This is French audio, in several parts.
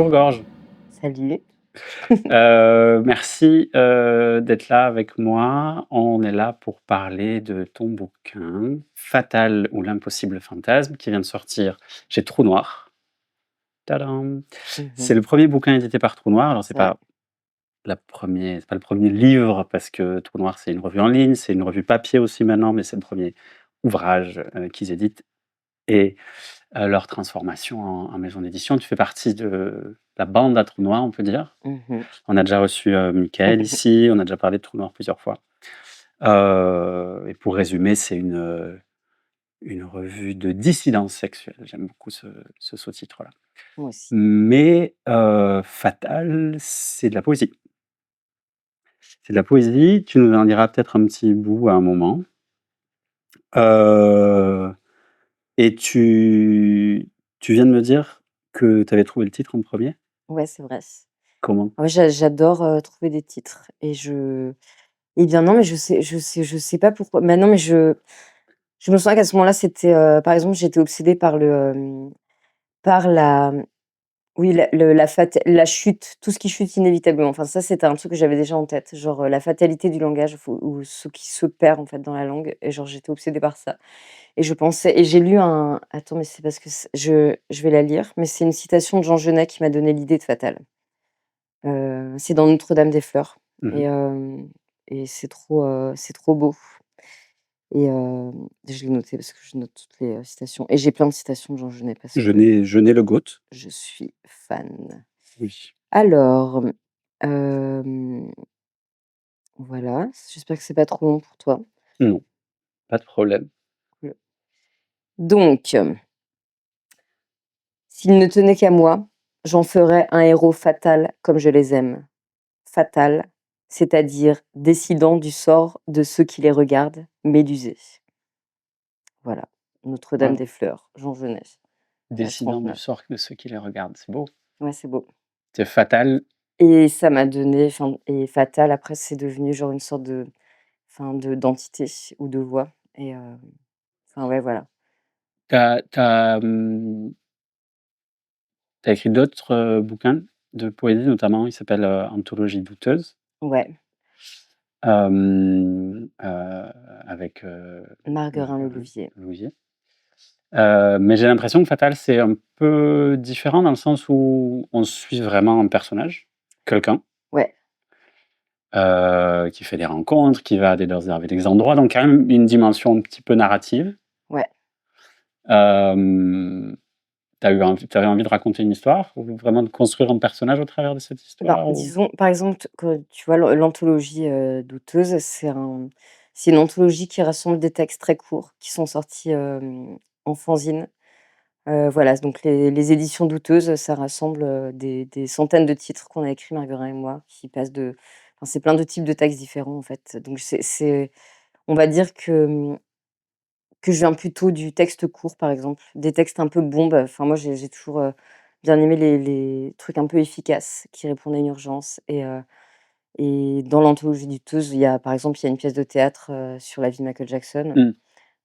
Bonjour Gorge. Salut. Merci, d'être là avec moi. On est là pour parler de ton bouquin Fatal ou l'impossible fantasme qui vient de sortir chez Trou Noir. Tadam! Mmh. C'est le premier bouquin édité par Trou Noir. Alors C'est vrai. c'est pas le premier livre parce que Trou Noir, c'est une revue en ligne, c'est une revue papier aussi maintenant, mais c'est le premier ouvrage, qu'ils éditent et leur transformation en maison d'édition. Tu fais partie de la bande à Trou Noir, on peut dire. Mmh. On a déjà reçu, Mickaël ici, on a déjà parlé de Trou Noir plusieurs fois. Et pour résumer, c'est une revue de dissidence sexuelle. J'aime beaucoup ce sous-titre-là. Moi aussi. Mais, Fatal, c'est de la poésie. C'est de la poésie, tu nous en diras peut-être un petit bout à un moment. Heu et tu viens de me dire que tu avais trouvé le titre en premier. Ouais, c'est vrai. Comment? Ouais, j'adore, trouver des titres et bien non, mais je sais pas pourquoi. Mais non, mais je me souviens qu'à ce moment-là, c'était, par exemple, j'étais obsédée par par la oui, la chute, tout ce qui chute inévitablement. Enfin, ça, c'était un truc que j'avais déjà en tête, genre, la fatalité du langage, faut ou ce qui se perd, en fait, dans la langue et genre, j'étais obsédée par ça et je pensais et j'ai lu un attends, mais c'est parce que je vais la lire, mais c'est une citation de Jean Genet qui m'a donné l'idée de Fatal. C'est dans Notre-Dame-des-Fleurs et Mmh. c'est trop beau et je l'ai noté parce que je note toutes les, citations et j'ai plein de citations de Jean Genet parce que Je n'ai le GOAT. je suis fan. Oui. Alors, hem, voilà, j'espère que c'est pas trop long pour toi. Non, pas de problème. Cool. Donc, s'il ne tenait qu'à moi, j'en ferais un héros fatal comme je les aime. Fatal, c'est-à-dire décidant du sort de ceux qui les regardent, médusés. Voilà, Waouh! Notre-Dame-des-Fleurs, Jean Genet, page Décidant du 39. sort de ceux qui les regardent, c'est beau. Ouais, c'est beau C'est fatal. et ça m'a donné enfin et Fatal après c'est devenu genre une sorte de enfin de d'entité ou de voix et enfin ouais, voilà. Tu as écrit d'autres, bouquins de poésie notamment, il s'appelle, Anthologie douteuse, Ouais, avec, Marguerite Marguerin-Lelouvier. Louvier. Mais j'ai l'impression que Fatal, c'est un peu différent dans le sens où on suit vraiment un personnage, quelqu'un, Ouais, qui fait des rencontres, qui va à des endroits, donc quand même une dimension un petit peu narrative. ouais. Hem, tu avais envie de raconter une histoire ou vraiment de construire un personnage au travers de cette Ben, histoire ou? disons, par exemple, que tu vois l'anthologie, Douteuse, c'est une anthologie qui rassemble des textes très courts qui sont sortis, en fanzine. Voilà, donc les éditions Douteuses, ça rassemble, des centaines de titres qu'on a écrits Marguerin et moi, qui passent de enfin, c'est plein de types de textes différents, en fait. Donc c'est on va dire que je viens plutôt du texte court, par exemple, des textes un peu bombes. Enfin, moi, j'ai toujours, bien aimé les trucs un peu efficaces qui répondent à une urgence et dans l'anthologie Douteuse, il y a par exemple, il y a une pièce de théâtre, sur la vie de Michael Jackson, Mmh.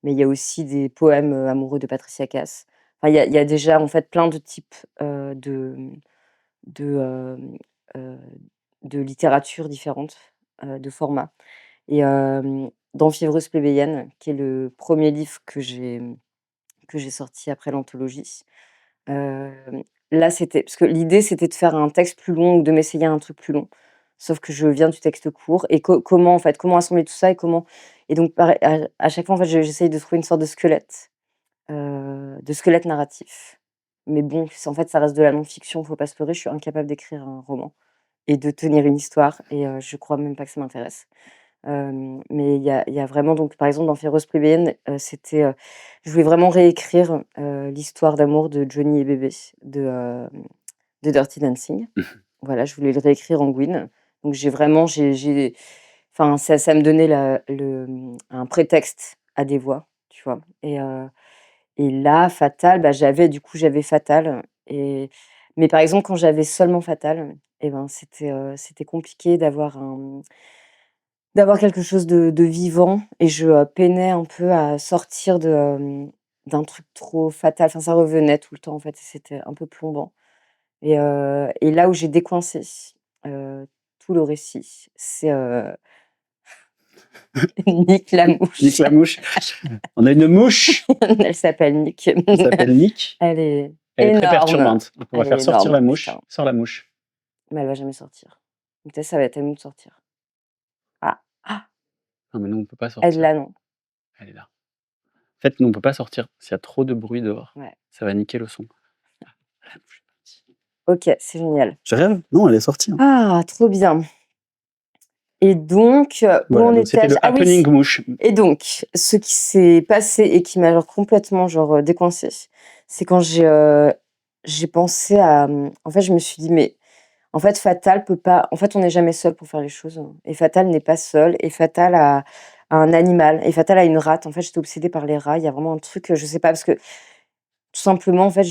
mais il y a aussi des poèmes, amoureux de Patricia Cass. Enfin, il y a déjà, en fait, plein de types, de, heu, de littérature différentes, de formats et dans Fiévreuse plébéienne, qui est le premier livre que j'ai sorti après l'anthologie, hem, là, c'était parce que l'idée, c'était de faire un texte plus long ou de m'essayer à un truc plus long. Sauf que je viens du texte court et comment, en fait, comment assembler tout ça et donc pareil, à chaque fois, en fait, j'essaye de trouver une sorte de squelette narratif. Mais bon, c'est en fait, ça reste de la non-fiction, faut pas se leurrer, je suis incapable d'écrire un roman et de tenir une histoire et je crois même pas que ça m'intéresse. Mais il y a vraiment donc par exemple dans Féroce plébéienne, c'était, je voulais vraiment réécrire, l'histoire d'amour de Johnny et Bébé de Dirty Dancing. Voilà, je voulais le réécrire en Gwyn. Donc j'ai enfin ça me donnait un prétexte à des voix, tu vois? Et là, Fatal, bah, j'avais Fatal mais par exemple quand j'avais seulement Fatal et ben c'était compliqué d'avoir quelque chose de vivant et je, peinais un peu à sortir d'un truc trop fatal. Enfin, ça revenait tout le temps, en fait, et c'était un peu plombant et là où j'ai décoincé, tout le récit, c'est, Nick la Nick mouche. la mouche. On a une mouche, Elle s'appelle Nick. elle s'appelle Nick. Elle est Elle est très énorme. perturbante. Donc on va Elle est faire sortir énorme, la mouche. putain, Sors la mouche. mais elle va jamais sortir. Peut-être ça va être à nous de sortir. Ah! Ah! Non, mais nous, on peut pas Elle sortir. là, non. Elle est là. En fait, nous, on peut pas sortir. S'il y a trop de bruit dehors, Ouais. ça va niquer le son. La mouche est partie. OK, c'est génial. Je rêve? Non, elle est sortie, hein. Ah, trop bien et donc, où Voilà, en donc c'était étais-je? le Ah oui happening mouche. et donc, ce qui s'est passé et qui m'a genre complètement genre, décoincée, c'est quand j'ai pensé à, en fait, je me suis dit: «Mais en fait, Fatal peut pas en fait, on n'est jamais seul pour faire les choses, hein, et Fatal n'est pas seul et Fatal a un animal et Fatal a une rate». En fait, j'étais obsédée par les rats. Il y a vraiment un truc, je sais pas, parce que tout simplement, en fait,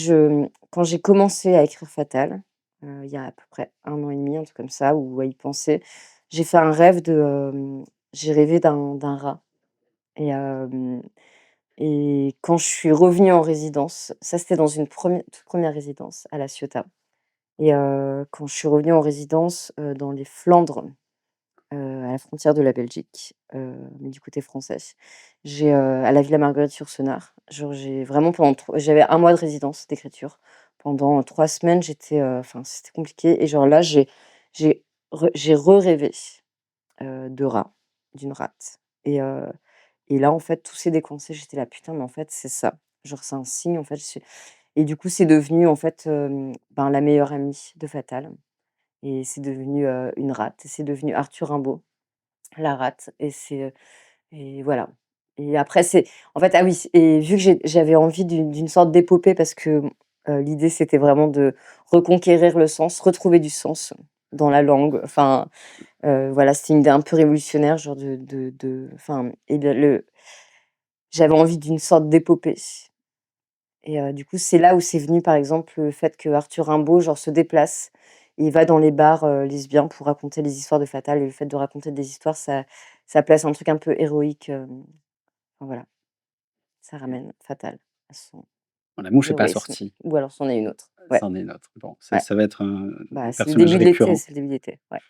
quand j'ai commencé à écrire Fatal, il y a à peu près 1 an et demi, un truc comme ça, ou à y penser, j'ai fait un rêve j'ai rêvé d'un rat et quand je suis revenue en résidence, ça c'était dans une toute première résidence à La Ciotat et quand je suis revenue en résidence, dans les Flandres, à la frontière de la Belgique, mais du côté français. À la Villa Marguerite-sur-Senart, genre j'ai vraiment j'avais 1 mois de résidence d'écriture. Pendant 3 semaines, enfin c'était compliqué et genre là j'ai j'ai rêvé de rats, d'une rate et là en fait tout s'est décoincé. J'étais là: «Putain mais en fait c'est ça». Genre c'est un signe en fait, et du coup c'est devenu en fait, ben, la meilleure amie de Fatal et c'est devenu, une rate, c'est devenu Arthur Rimbaud. La rate et voilà et après c'est en fait, ah oui, et vu que j'avais envie d'une sorte d'épopée parce que, l'idée c'était vraiment de reconquérir le sens, retrouver du sens dans la langue, enfin, voilà, c'était une idée un peu révolutionnaire, genre enfin et j'avais envie d'une sorte d'épopée et du coup, c'est là où c'est venu, par exemple, le fait que Arthur Rimbaud, genre, se déplace. Il va dans les bars, lesbiens pour raconter les histoires de Fatal et le fait de raconter des histoires, ça place un truc un peu héroïque, enfin voilà, ça ramène Fatal à son Bon, la mouche est pas héroïsme sortie. ou alors c'en est une autre. Ouais, C'en est une autre. Bon, ça ouais. ça va être un Bah, c'est le personnage début de l'été, récurrent. c'est le début de l'été, ouais.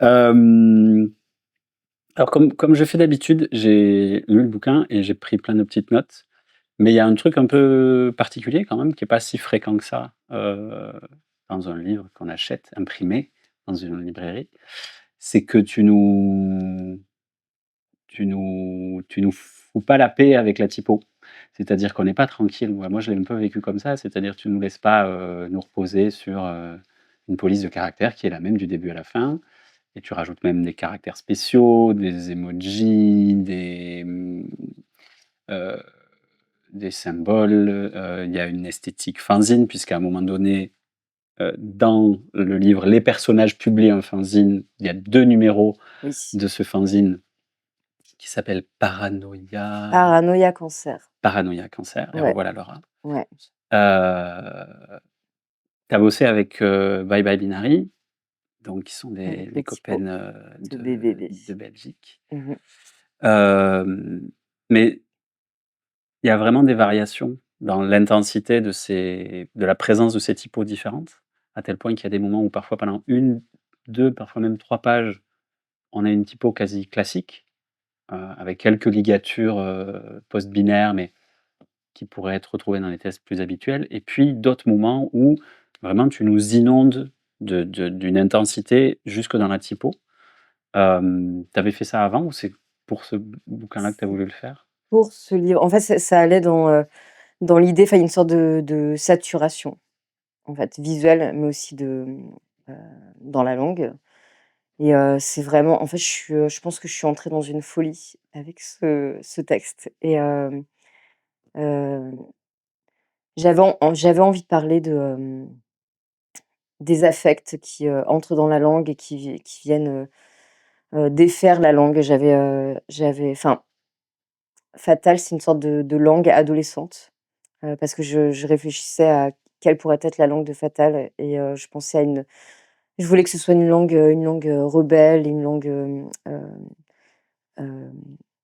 Hem, alors comme je fais d'habitude, j'ai lu le bouquin et j'ai pris plein de petites notes, mais il y a un truc un peu particulier quand même qui est pas si fréquent que ça, dans un livre qu'on achète imprimé dans une librairie. C'est que tu nous fous pas la paix avec la typo. C'est-à-dire qu'on n'est pas tranquille. Moi, je l'ai un peu vécu comme ça, c'est-à-dire tu nous laisses pas, nous reposer sur, une police de caractères qui est la même du début à la fin et tu rajoutes même des caractères spéciaux, des emojis, heu, des symboles, il y a une esthétique fanzine puisqu'à un moment donné, dans le livre, les personnages publient un fanzine. Il y a 2 numéros Oui. de ce fanzine qui s'appelle Paranoia Paranoïa cancer. Paranoia Cancer et Ouais, revoilà le rat. ouais, Tu bossé avec, Bye Bye Binary, donc qui sont avec les les typos copaines, de de BBB. Belgique. Mmh. Mais il y a vraiment des variations dans l'intensité de la présence de ces typos différentes, à tel point qu'il y a des moments où parfois pendant une, 2, parfois même 3 pages, on a une typo quasi classique, avec quelques ligatures, post-binaires, mais qui pourraient être retrouvées dans les tests plus habituels et puis d'autres moments où vraiment tu nous inondes d'une intensité jusque dans la typo. Tu avais fait ça avant ou c'est pour ce bouquin-là que tu as voulu le faire? Pour ce livre, en fait, ça allait dans l'idée, enfin, il y a une sorte de saturation, en fait, visuelle, mais aussi dans la langue et c'est vraiment en fait, je pense que je suis entrée dans une folie avec ce texte et heu, j'avais envie de parler des affects qui, entrent dans la langue et qui viennent, défaire la langue. Enfin, Fatal, c'est une sorte de langue adolescente, parce que je réfléchissais à quelle pourrait être la langue de Fatal et je pensais à une je voulais que ce soit une langue, rebelle, une langue,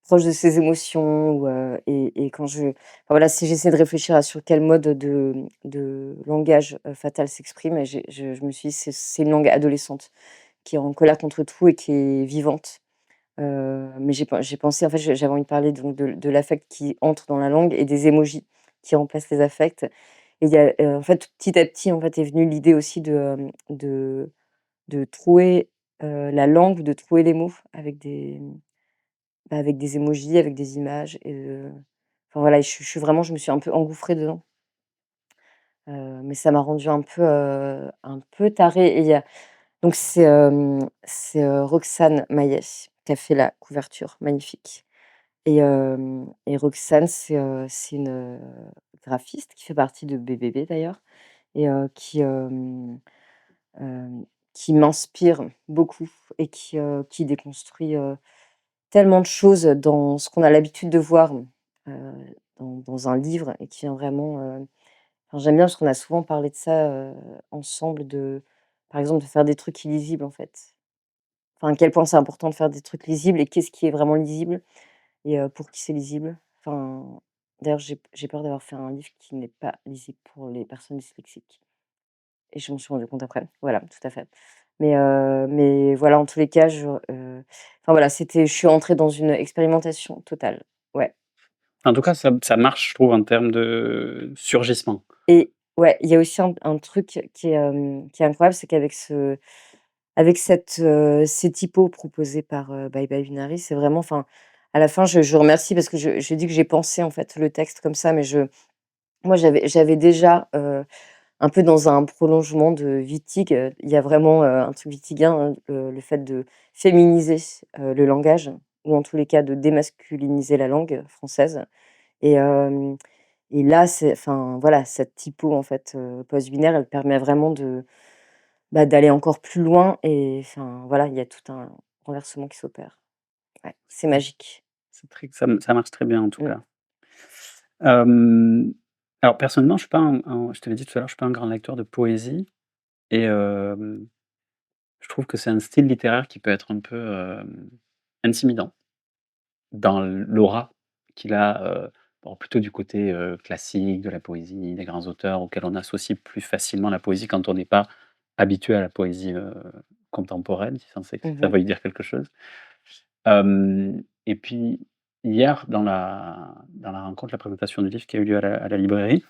proche de ses émotions ou et quand enfin voilà, si j'essaie de réfléchir à sur quel mode de langage, Fatal s'exprime et je me suis dit: «C'est une langue adolescente qui est en colère contre tout et qui est vivante». Mais j'ai pensé en fait, j'avais envie de parler donc de l'affect qui entre dans la langue et des émojis qui remplacent les affects et il y a, en fait, petit à petit, en fait, est venue l'idée aussi de trouer, la langue, de trouver les mots avec avec des émojis, avec des images et enfin voilà, je suis vraiment je me suis un peu engouffrée dedans, mais ça m'a rendue un peu tarée et il y a donc c'est, Roxane Maillet qui a fait la couverture, magnifique et Roxane, c'est une, graphiste qui fait partie de BBB d'ailleurs et qui m'inspire beaucoup et qui déconstruit, tellement de choses dans ce qu'on a l'habitude de voir, dans un livre et qui vient vraiment, enfin, j'aime bien parce qu'on a souvent parlé de ça, ensemble par exemple, de faire des trucs illisibles, en fait. Enfin, à quel point c'est important de faire des trucs lisibles et qu'est-ce qui est vraiment lisible et pour qui c'est lisible. Enfin, d'ailleurs, j'ai peur d'avoir fait un livre qui n'est pas lisible pour les personnes dyslexiques et je m'en suis rendu compte après. Voilà, tout à fait. Mais voilà, en tous les cas, enfin voilà, je suis entrée dans une expérimentation totale. Ouais. En tout cas, ça marche, je trouve, en termes de surgissement. Et ouais, il y a aussi un truc qui est incroyable, c'est avec ces typos proposés par, Bye Bye Binary, c'est vraiment enfin, à la fin, je remercie parce que je dis que j'ai pensé, en fait, le texte comme ça, mais moi, j'avais déjà, un peu dans un prolongement de Wittig, il y a vraiment, un truc wittigien, hein, le fait de féminiser, le langage ou en tous les cas de démasculiniser la langue française et hem et là, enfin, voilà, cette typo, en fait, post-binaire, elle permet vraiment d'aller encore plus loin et enfin, voilà, il y a tout un renversement qui s'opère. Ouais, c'est C'est magique. c'est très ça marche très bien, en tout Mmh. cas. Hem, alors personnellement, je suis pas je te l'ai dit tout à l'heure, je suis pas un grand lecteur de poésie et je trouve que c'est un style littéraire qui peut être un peu, intimidant dans l'aura qu'il a, bon plutôt du côté, classique de la poésie, des grands auteurs auxquels on associe plus facilement la poésie quand on n'est pas habitué à la poésie, contemporaine, si ça Mmh. veuille dire quelque chose. Et puis hier dans la rencontre, la présentation du livre qui a eu lieu à la librairie,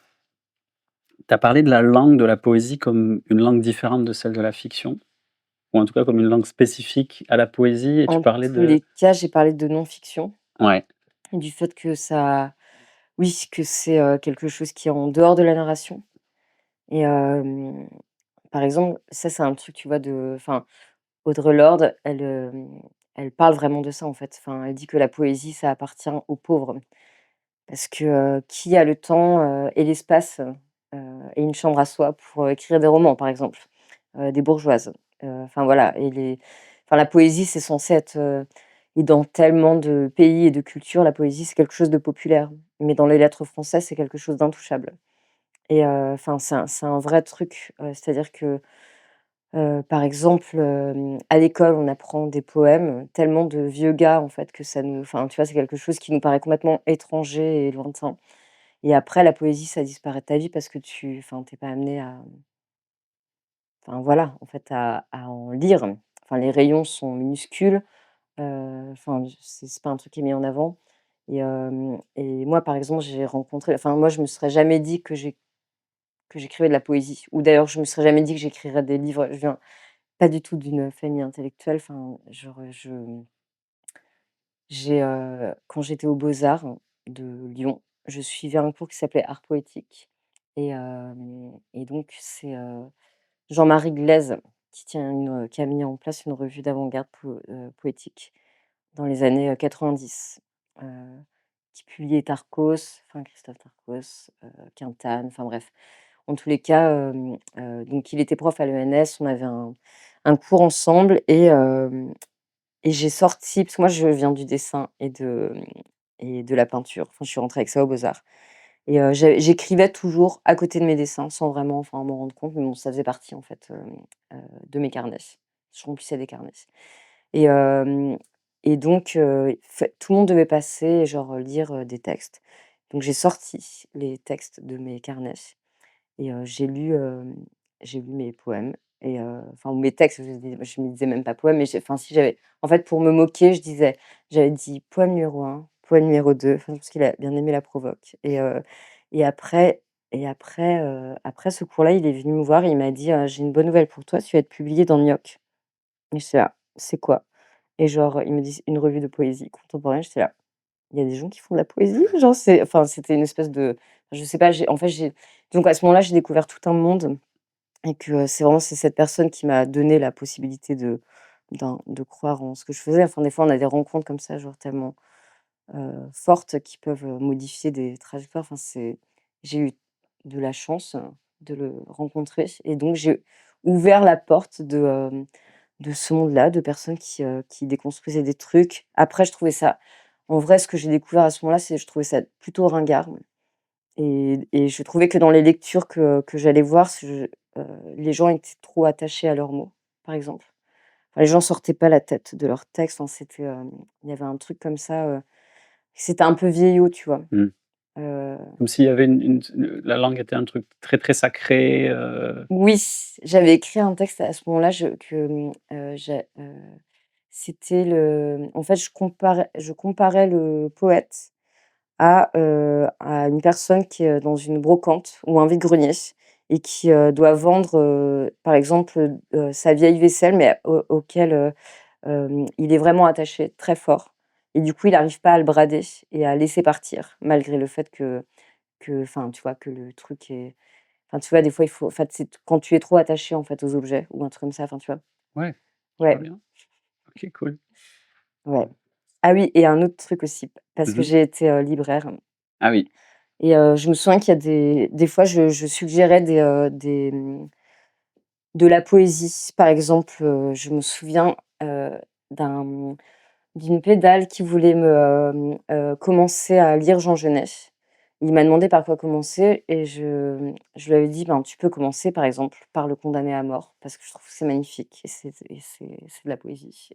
tu as parlé de la langue de la poésie comme une langue différente de celle de la fiction, ou en tout cas comme une langue spécifique à la poésie et tu En parlais tous de les cas, j'ai parlé de non-fiction ouais, et du fait que ça oui, que c'est, quelque chose qui est en dehors de la narration et par exemple, ça, c'est un truc, tu vois, enfin, Audre Lorde, elle parle vraiment de ça, en fait. Enfin, elle dit que la poésie, ça appartient aux pauvres parce que, qui a le temps, et l'espace, et une chambre à soi pour, écrire des romans, par exemple? Des bourgeoises. Enfin voilà et enfin la poésie, c'est censé être, et dans tellement de pays et de cultures, la poésie, c'est quelque chose de populaire. Mais dans les lettres françaises, c'est quelque chose d'intouchable et enfin, c'est un vrai truc, c'est-à-dire que, par exemple, à l'école, on apprend des poèmes, tellement de vieux gars, en fait, que ça nous enfin, tu vois, c'est quelque chose qui nous paraît complètement étranger et lointain et après la poésie, ça disparaît de ta vie parce que enfin, tu es pas amené à enfin voilà, en fait, à en lire. Enfin, les rayons sont minuscules, enfin, c'est pas un truc qui est mis en avant et moi, par exemple, j'ai rencontré enfin, moi, je me serais jamais dit que j'écrivais de la poésie ou d'ailleurs, je me serais jamais dit que j'écrirais des livres. Je viens pas du tout d'une famille intellectuelle, enfin, genre, quand j'étais aux Beaux-Arts de Lyon, je suivais un cours qui s'appelait Art poétique et donc c'est, Jean-Marie Glaise qui a mis en place une revue d'avant-garde poétique dans les années, 90, heu, qui publiait Tarcos, enfin Christophe Tarcos, Quintane, enfin bref. En tous les cas, donc il était prof à l'ENS, on avait un cours ensemble et j'ai sorti parce que moi je viens du dessin et de la peinture, enfin je suis rentrée avec ça aux Beaux-Arts et j'écrivais toujours à côté de mes dessins sans vraiment, enfin, m'en rendre compte, mais bon, ça faisait partie en fait, de mes carnets. Je remplissais des carnets et et donc fait tout le monde devait passer et genre, lire, des textes. Donc j'ai sorti les textes de mes carnets et j'ai lu mes poèmes et enfin ou mes textes, je me disais même pas poèmes, mais enfin si j'avais en fait pour me moquer, j'avais dit: «Poème numéro un, poème numéro 2, enfin parce qu'il a bien aimé la provoque et après après ce cours-là, il est venu me voir et il m'a dit: «J'ai une bonne nouvelle pour toi, tu vas être publié dans Nioc». Et j'étais là: «C'est quoi?» et genre, il me dit: «Une revue de poésie contemporaine». J'étais là: «Il y a des gens qui font de la poésie?» genre c'était une espèce de je sais pas, j'ai donc à ce moment-là, j'ai découvert tout un monde et que c'est cette personne qui m'a donné la possibilité de croire en ce que je faisais. Enfin, des fois, on a des rencontres comme ça, genre tellement, fortes qui peuvent, modifier des trajectoires. Enfin, j'ai eu de la chance de le rencontrer et donc j'ai ouvert la porte de ce monde-là, de personnes qui déconstruisaient des trucs. Après, je trouvais ça en vrai, ce que j'ai découvert à ce moment-là, c'est je trouvais ça plutôt ringard et je trouvais que dans les lectures que j'allais voir, les gens étaient trop attachés à leurs mots, par exemple. Enfin, les gens sortaient pas la tête de leurs textes, enfin, il y avait un truc comme ça, c'était un peu vieillot, tu vois? Mmh. Heu, Comme s'il y avait la langue était un truc très, très sacré, oui, j'avais écrit un texte à ce moment-là, c'était en fait, je comparais le poète à une personne qui est dans une brocante ou un vide-grenier et qui, doit vendre, par exemple, sa vieille vaisselle, mais auquel, il est vraiment attaché très fort et du coup, il n'arrive pas à le brader et à laisser partir malgré le fait enfin, tu vois, que le truc est enfin, tu vois, des fois, il faut en fait, c'est quand tu es trop attaché, en fait, aux objets ou un truc comme ça, enfin, tu vois? ouais, je vois Ouais, bien. OK, cool. ouais. Ah oui et un autre truc aussi, parce Mmh que mh. j'ai été, libraire. Ah oui. Et je me souviens qu'il y a des fois, je suggérais de la poésie. Par exemple, je me souviens, d'un, d'une pédale qui voulait commencer à lire Jean Genet. Il m'a demandé par quoi commencer et je lui avais dit: «Ben, tu peux commencer, par exemple, par Le Condamné à mort, parce que je trouve que c'est magnifique et c'est de la poésie»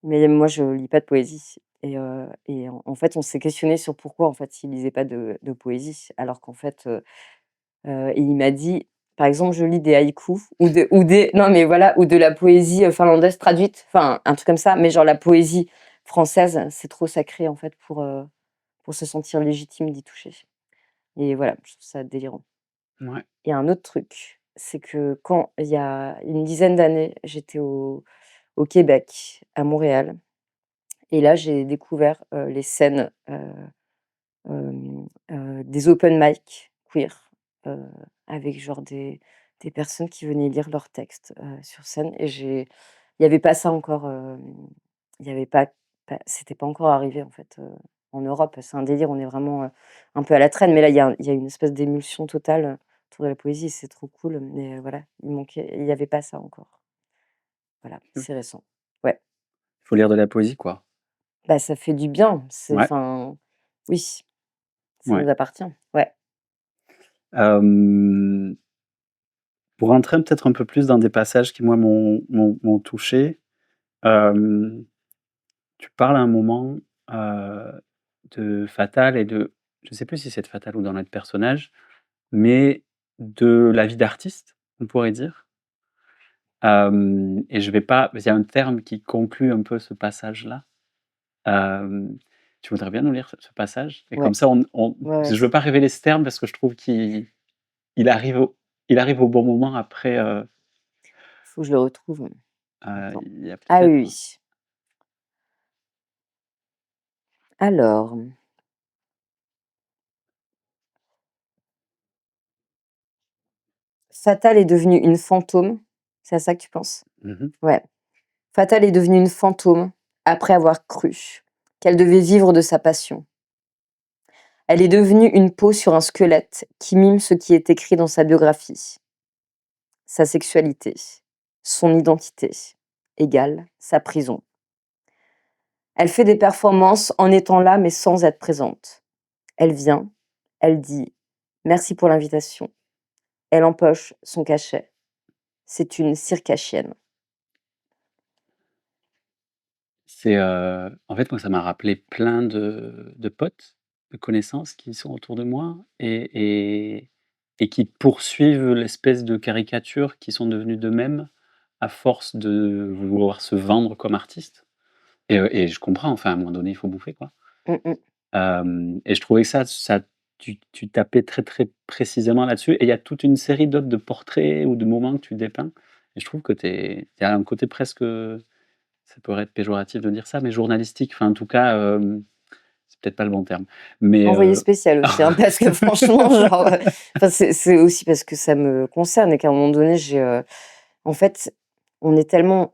mais moi, je lis pas de poésie et en fait, on s'est questionné sur pourquoi, en fait, il lisait pas de poésie alors qu'en fait, et il m'a dit, par exemple: «Je lis des haïkus ou des» non, mais voilà, ou de la poésie, finlandaise traduite, enfin, un truc comme ça, mais genre la poésie française, c'est trop sacré, en fait, pour se sentir légitime d'y toucher et voilà, je trouve ça délirant Ouais. et un autre truc, c'est que quand il y a une dizaine d'années, j'étais au Québec, à Montréal et là, j'ai découvert, les scènes, des open mic queer, heu, avec genre des personnes qui venaient lire leurs textes, sur scène et il y avait pas ça encore, il y avait c'était pas encore arrivé en fait, en Europe. C'est un délire, on est vraiment, un peu à la traîne, mais là, il y a une espèce d'émulsion totale, autour de la poésie, c'est trop cool, mais voilà, il y avait pas ça encore. Voilà, Il c'est récent. Ouais, faut lire de la poésie, quoi. bah, ça fait du bien, Ouais, oui, ça ouais. nous appartient. Ouais, Hem, pour rentrer peut-être un peu plus dans des passages qui moi m'ont touché, hem, tu parles à un moment, de Fatal et de je sais plus si c'est de Fatal ou d'un autre personnage, mais de la vie d'artiste, on pourrait dire. Et je vais pas il y a un terme qui conclut un peu ce passage-là. Hem, tu voudrais bien nous lire ce passage? Et comme ouais, ça on ouais, ouais. je veux pas révéler ce terme parce que je trouve il arrive il arrive au bon moment après, Faut que je le retrouve. Attends. il y a Ah oui, peut-être oui. Alors, Fatal est devenue une fantôme. C'est à ça que tu penses? mmh mh. Ouais. Fatal est devenue une fantôme après avoir cru qu'elle devait vivre de sa passion. Elle est devenue une peau sur un squelette qui mime ce qui est écrit dans sa biographie. Sa sexualité, son identité, égale sa prison. Elle fait des performances en étant là mais sans être présente. Elle vient, elle dit: «Merci pour l'invitation». Elle empoche son cachet. C'est une circassienne. En fait, moi, ça m'a rappelé plein de potes, de connaissances qui sont autour de moi et qui poursuivent l'espèce de caricature qui sont devenus d'eux-mêmes à force de vouloir se vendre comme artistes et je comprends, enfin, à un moment donné, il faut bouffer, quoi. Mmh mh. Et je trouvais que tu tapais très, très précisément là-dessus et il y a toute une série d'autres de portraits ou de moments que tu dépeins et je trouve que tu il y a un côté presque, ça pourrait être péjoratif de dire ça, mais journalistique, enfin, en tout cas, c'est peut-être pas le bon terme, mais Envoyé spécial aussi, hein, parce que franchement, genre, enfin, c'est aussi parce que ça me concerne et qu'à un moment donné, en fait, on est tellement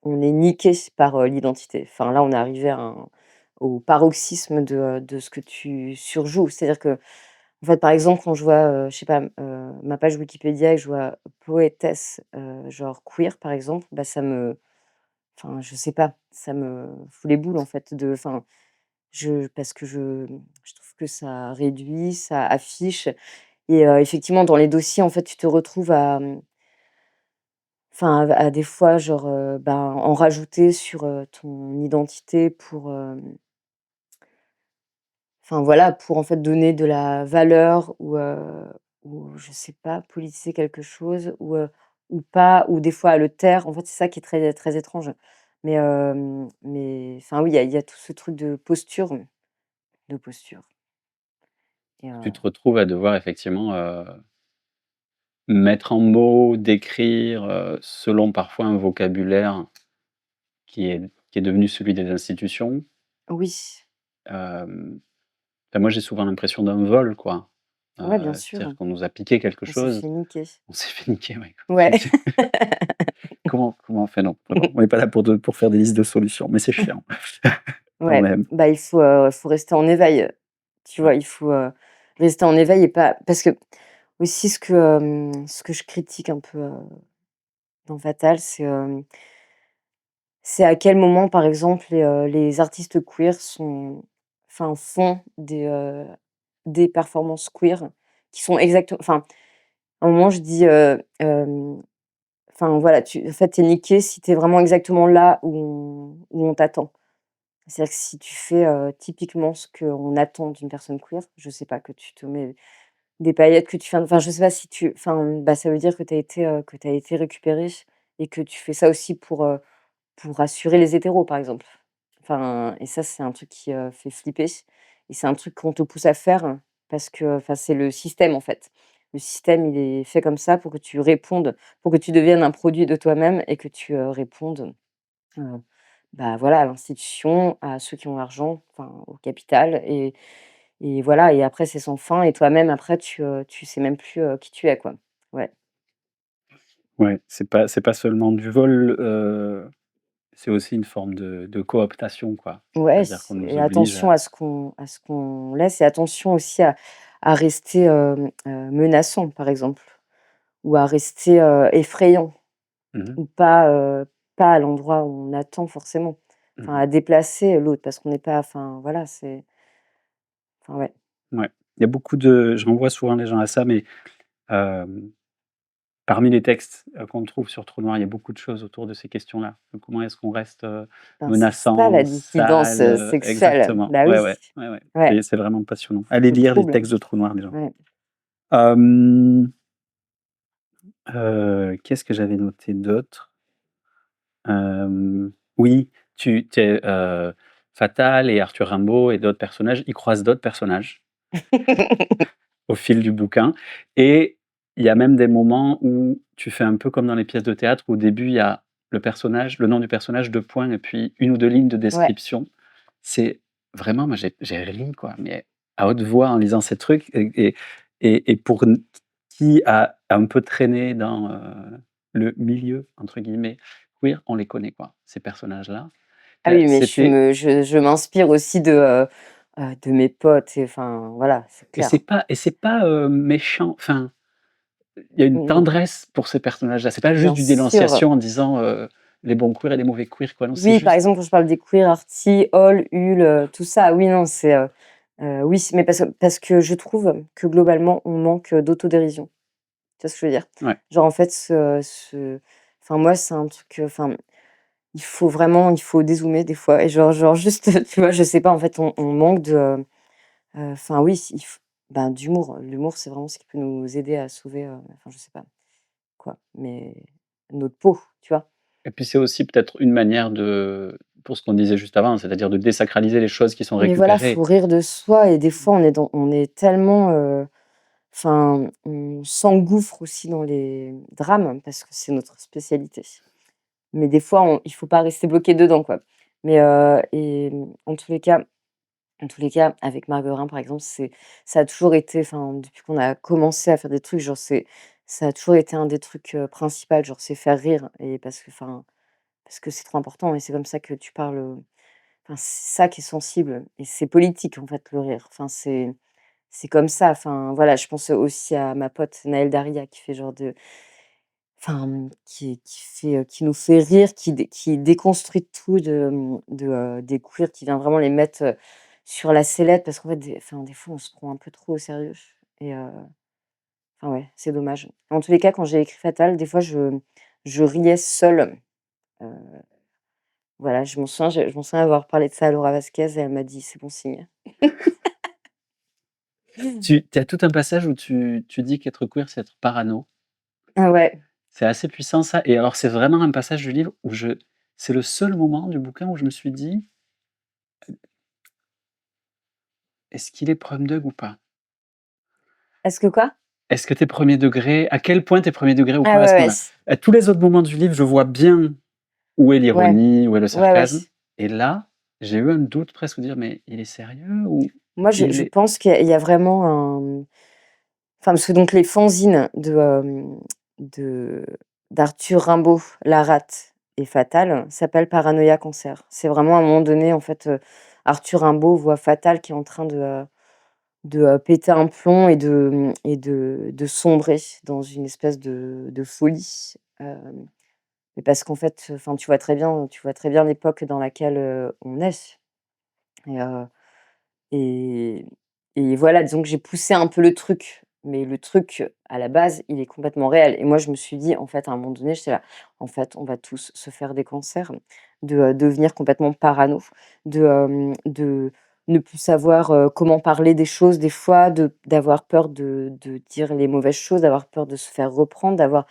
on est niqué par, l'identité. Enfin, là, on est arrivé à un au paroxysme de ce que tu surjoues. C'est-à-dire que en fait, par exemple, quand je vois, je sais pas, ma page Wikipédia et que je vois poétesse, genre queer, par exemple, bah, enfin, je sais pas, ça me fout les boules, en fait, enfin, parce que je trouve que ça réduit, ça affiche et effectivement, dans les dossiers, en fait, tu te retrouves enfin, à des fois, genre, ben, en rajouter sur, ton identité pour, enfin, voilà, pour, en fait, donner de la valeur ou je sais pas, politiser quelque chose ou pas, ou des fois à le taire. En fait, c'est ça qui est très, très étrange. Mais enfin, oui, il y a tout ce truc de posture et tu te retrouves à devoir effectivement, mettre en mots, décrire, selon parfois un vocabulaire qui est devenu celui des institutions. oui, Hem, Enfin, moi, j'ai souvent l'impression d'un vol, quoi. ouais, bien C'est-à-dire sûr, qu'on nous a piqué quelque on s'est chose, fait niquer. on s'est fait niquer, ouais, Ouais, comment on fait? Non, vraiment, on n'est pas là pour faire des listes de solutions, mais c'est chiant quand ouais, même. bah, il faut rester en éveil, tu vois? Ouais. Il faut, rester en éveil et pas parce que aussi ce que je critique un peu, dans Fatal, c'est à quel moment, par exemple, les artistes queer font des performances queer qui sont enfin, à un moment, je dis, enfin, voilà, en fait, tu es niqué si tu es vraiment exactement là où on t'attend. C'est-à-dire que si tu fais, typiquement ce qu'on attend d'une personne queer, je sais pas, que tu te mets des paillettes, que tu fais enfin, je sais pas si tu enfin, bah, ça veut dire que tu as été récupéré et que tu fais ça aussi pour rassurer les hétéros, par exemple. Enfin et ça, c'est un truc qui, fait flipper et c'est un truc qu'on te pousse à faire parce que, enfin, c'est le système, en fait. Le système, il est fait comme ça pour que tu répondes, pour que tu deviennes un produit de toi-même et que tu, répondes, heu, bah, voilà, à l'institution, à ceux qui ont l'argent, enfin, au capital et voilà et après c'est sans fin et toi-même après tu sais même plus, qui tu es, quoi. Ouais. Ouais, c'est pas seulement du vol, c'est aussi une forme de cooptation, quoi. Ouais C'est-à-dire qu'on nous et oblige attention à à ce qu'on laisse et attention aussi à rester, menaçant, par exemple, ou à rester, effrayant mmh mh, ou pas à l'endroit où on attend forcément. Enfin, mmh. à déplacer l'autre parce qu'on n'est pas enfin, voilà, enfin, ouais. Ouais. Il y a beaucoup de je renvoie souvent les gens à ça, mais hem, parmi les textes, qu'on trouve sur Trou Noir, il y a beaucoup de choses autour de ces questions-là. De comment est-ce qu'on reste, Ben, c'est ça menaçant, la dissidence, sale, sexuelle. exactement. Bah, Ouais, oui. ouais, ouais, ouais. Ouais, C'est vraiment passionnant. Allez le lire les trouble. textes de Trou Noir, les gens. Ouais. Hem, Qu'est-ce que j'avais noté d'autre? Oui, tu es, Fatal et Arthur Rimbaud et d'autres personnages, ils croisent d'autres personnages au fil du bouquin et il y a même des moments où tu fais un peu comme dans les pièces de théâtre où au début il y a le nom du personnage, 2 points et puis une ou 2 lignes de Ouais. description. C'est vraiment moi j'ai ri quoi, mais à haute voix en lisant ces trucs et pour n qui a un peu traîné dans, le «milieu» entre guillemets queer, on les connaît quoi, ces personnages-là. Ah oui, mais C'était je m'inspire aussi de mes potes et enfin, voilà, c'est clair. et c'est pas, méchant, enfin, il y a une Non, tendresse pour ces personnages-là. C'est pas juste bien du sûr. dénonciation en disant, les bons queers et les mauvais queers quoi. Non, c'est Oui, par juste exemple, quand je parle des queer arty, Hall, Hul, tout ça, oui, non, oui, mais parce que je trouve que globalement, on manque, d'autodérision. Tu vois ce que je veux dire? ouais. Genre, en fait, enfin, moi, c'est un truc, enfin, il faut dézoomer des fois et genre juste, tu vois, je sais pas, en fait, on manque de, enfin oui, il f ben, d'humour. L'humour, c'est vraiment ce qui peut nous aider à sauver, enfin, je sais pas quoi, mais notre peau, tu vois? Et puis c'est aussi peut-être une manière de pour ce qu'on disait juste avant, c'est-à-dire de désacraliser les choses qui sont Mais voilà, récupérées. faut rire de soi et des fois on est tellement, enfin, on s'engouffre aussi dans les drames parce que c'est notre spécialité. Mais des fois, il faut pas rester bloqué dedans, quoi. Mais, en tous les cas, avec Marguerin, par exemple, ça a toujours été, enfin, depuis qu'on a commencé à faire des trucs, genre, ça a toujours été un des trucs, principal, genre, c'est faire rire et parce que, enfin, parce que c'est trop important et c'est comme ça que tu parles, enfin, c'est ça qui est sensible et c'est politique, en fait, le rire. Enfin, c'est comme ça, enfin, voilà, je pense aussi à ma pote Naëlle Daria qui fait genre de enfin, qui fait, qui nous fait rire, qui déconstruit tout des queers, qui vient vraiment les mettre, sur la sellette parce qu'en fait, des fois, on se prend un peu trop au sérieux et enfin, ouais, c'est dommage. En tous les cas, quand j'ai écrit Fatal, des fois, je riais seule, heu, voilà, je m'en souviens avoir parlé de ça à Laura Vasquez et elle m'a dit: «C'est bon signe». Tu as tout un passage où tu dis qu'être queer, c'est être parano. Ah ouais, C'est assez puissant ça et alors c'est vraiment un passage du livre où je c'est le seul moment du bouquin où je me suis dit: «Est-ce qu'il est premier degré ou pas? est-ce que quoi? Est-ce que tu es 1er degré? À quel point tu es 1er degré ou Ah pas à ouais, ce ouais, moment-là?» À tous les autres moments du livre, je vois bien où est ouais, l'ironie, où est le ouais, ouais. sarcasme et là, j'ai eu un doute presque de dire: «Mais il est sérieux ou Moi, il je est» pense qu'il y a vraiment un enfin, parce que donc les fanzines de d'Arthur Rimbaud, Laratte et Fatal s'appellent Paranoïa Cancer. C'est vraiment à un moment donné, en fait, Arthur Rimbaud voit Fatal qui est en train péter un plomb et de sombrer dans une espèce de folie, mais parce qu'en fait, enfin, tu vois très bien l'époque dans laquelle, on est et et et voilà, disons que j'ai poussé un peu le truc, mais le truc, à la base, il est complètement réel et moi, je me suis dit, en fait, à un moment donné, j'étais là: «En fait, on va tous se faire des cancers, de, devenir complètement parano, de ne plus savoir, comment parler des choses des fois, d'avoir peur de dire les mauvaises choses, d'avoir peur de se faire reprendre,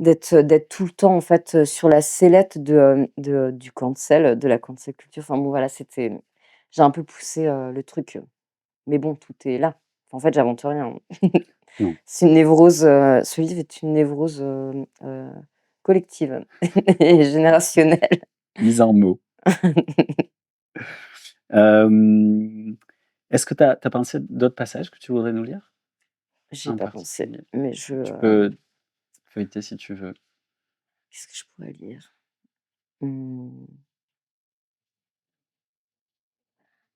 d'être tout le temps, en fait, sur la sellette du cancel, de la cancel culture». Enfin bon, voilà, j'ai un peu poussé, le truc, mais bon, tout est là. En fait, j'invente rien. non, C'est une névrose, ce livre est une névrose, collective et générationnelle. mise en mots. Hem, est-ce que tu as pensé d'autres passages que tu voudrais nous lire? J'ai En pas pensé, particulier? mais Tu peux feuilleter si tu veux. qu'est-ce que je pourrais lire? Mmh,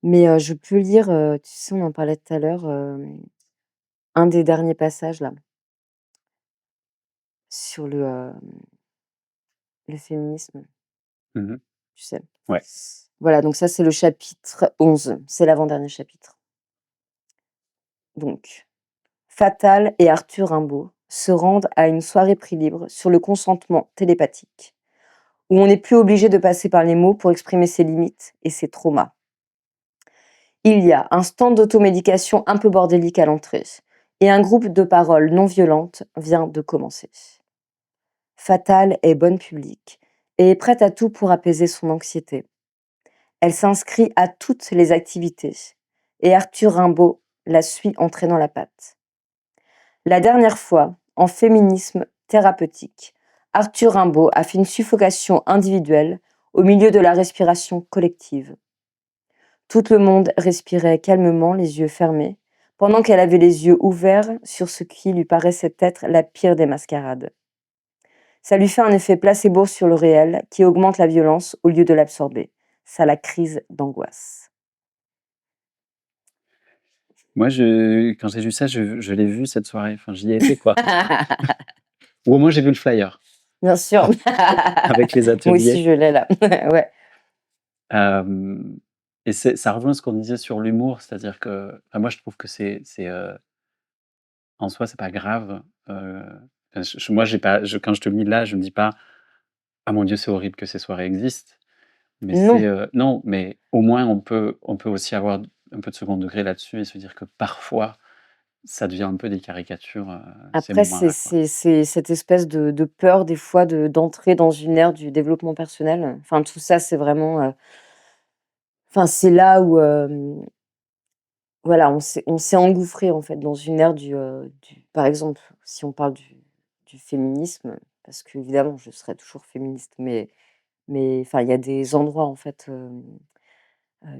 mais je peux lire, tu sais, on en parlait tout à l'heure, un des derniers passages là, sur le féminisme, Mmh. tu sais? Ouais. Voilà, donc ça, c'est le chapitre 11, c'est l'avant-dernier chapitre. Donc Fatal et Arthur Rimbaud se rendent à une soirée prix libre sur le consentement télépathique, où on n'est plus obligé de passer par les mots pour exprimer ses limites et ses traumas. Il y a un stand d'automédication un peu bordélique à l'entrée, et un groupe de paroles non violentes vient de commencer. Fatal est bonne publique et est prête à tout pour apaiser son anxiété. Elle s'inscrit à toutes les activités, et Arthur Rimbaud la suit en traînant la patte. La dernière fois, en féminisme thérapeutique, Arthur Rimbaud a fait une suffocation individuelle au milieu de la respiration collective. Tout le monde respirait calmement, les yeux fermés, pendant qu'elle avait les yeux ouverts sur ce qui lui paraissait être la pire des mascarades. Ça lui fait un effet placebo sur le réel qui augmente la violence au lieu de l'absorber. Ça la crise d'angoisse. Moi, quand j'ai lu ça, je l'ai vu cette soirée, enfin, j'y ai été, quoi. Ou au moins j'ai vu le flyer Bien sûr. avec les Moi aussi, ateliers. je l'ai là. Ouais. Hem et ça rejoint ce qu'on disait sur l'humour, c'est-à-dire que enfin, moi, je trouve que en soi, c'est pas grave, enfin, moi, j'ai pas quand je te le lis là, je me dis pas: Ah mon Dieu, c'est horrible que ces soirées existent, mais Non, non, mais au moins on peut aussi avoir un peu de second degré là-dessus et se dire que parfois, ça devient un peu des caricatures, ces après c'est moments-là, quoi. c'est c'est cette espèce de peur des fois d'entrer dans une ère du développement personnel. Enfin tout ça c'est vraiment, enfin c'est là où, voilà, on s'est engouffré en fait dans une ère du par exemple, si on parle du féminisme, parce qu'évidemment je serai toujours féministe, mais enfin il y a des endroits en fait,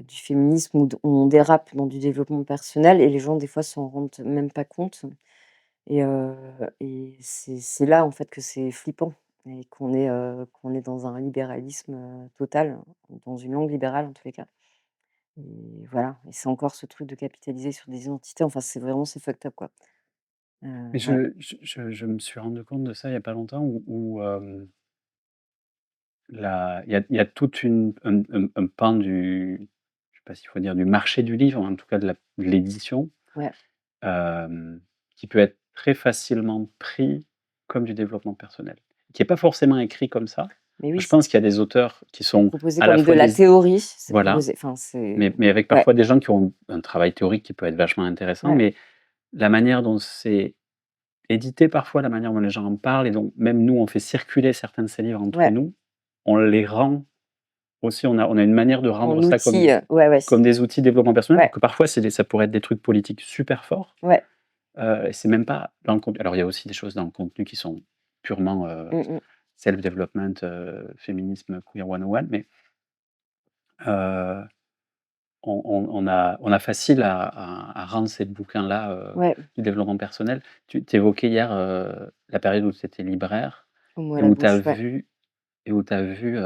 du féminisme où on dérape dans du développement personnel et les gens des fois s'en rendent même pas compte et heu et c'est là en fait que c'est flippant et qu'on est dans un libéralisme, total, dans une langue libérale en tous les cas. Et voilà, et c'est encore ce truc de capitaliser sur des identités, enfin c'est fucked up quoi. Mais Ouais. je me suis rendu compte de ça il y a pas longtemps la il y a toute une un pan je sais pas s'il faut dire du marché du livre, en tout cas de l'édition, Ouais, qui peut être très facilement pris comme du développement personnel, qui est pas forcément écrit comme ça. mais oui, Je pense qu'il y a des auteurs qui c'est sont proposé à la comme de fois la des théorie, c'est voilà, proposé enfin mais avec ouais, parfois des gens qui ont un travail théorique qui peut être vachement intéressant, ouais, mais la manière dont c'est édité parfois, la manière dont les gens en parlent et dont même nous on fait circuler certains de ces livres entre ouais, nous, on les rend aussi on a une manière de en rendre ça outil, ouais, ouais, comme des outils de développement personnel, alors ouais, que parfois ça pourrait être des trucs politiques super forts, ouais. et c'est même pas dans le contenu. Alors il y a aussi des choses dans le contenu qui sont purement, Mmh mh. self-development, féminisme, queer 101, mais, heu, on a facile à rendre ces bouquins-là, Ouais, du développement personnel. Tu évoquais hier, la période où tu étais libraire au mot à et la où tu as bouche, ouais. vu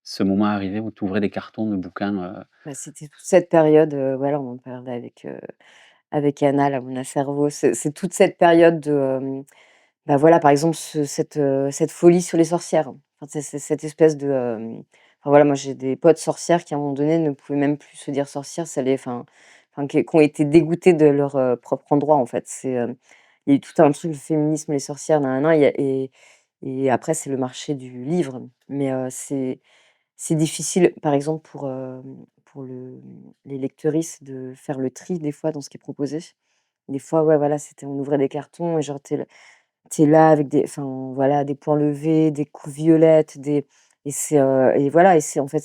ce moment arriver où tu ouvrais des cartons de bouquins, Bah, c'était toute cette période, voilà, on en parlait avec Anna là, mon cerveau, c'est toute cette période de, bah, voilà, par exemple, cette folie sur les sorcières. Enfin, c'est cette espèce de, enfin, voilà, moi, j'ai des potes sorcières qui, à un moment donné, ne pouvaient même plus se dire sorcières, ça les enfin, qui ont été dégoûtées de leur, propre endroit, en fait. Il y a eu tout un truc, le féminisme, les sorcières, nin nin nin, il y a et après, c'est le marché du livre. Mais, c'est difficile, par exemple, pour les lectrices de faire le tri, des fois, dans ce qui est proposé. Des fois, ouais, voilà, on ouvrait des cartons et genre, tu es là avec des enfin, voilà, des points levés, des coups violettes, et voilà, et c'est en fait,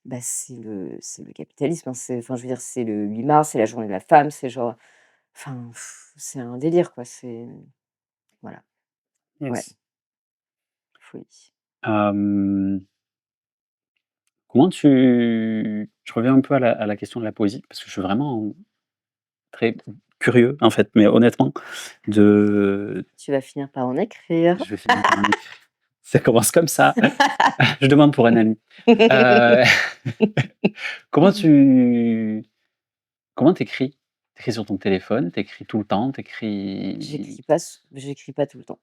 bah, c'est le capitalisme, hein. Enfin, je veux dire, c'est le 8 mars, c'est la journée de la femme, c'est genre enfin, c'est un délire, quoi, voilà, ouais, yes. folie. Hem, comment je reviens un peu à la question de la poésie, parce que je suis vraiment très curieux, en fait, mais honnêtement, de Tu vas finir par en écrire. je vais finir par en écrire. Ça commence comme ça. Je demande pour un ami. Heu, comment tu comment t'écris? T'écris sur ton téléphone? T'écris tout le temps? T'écris J'écris pas tout le temps.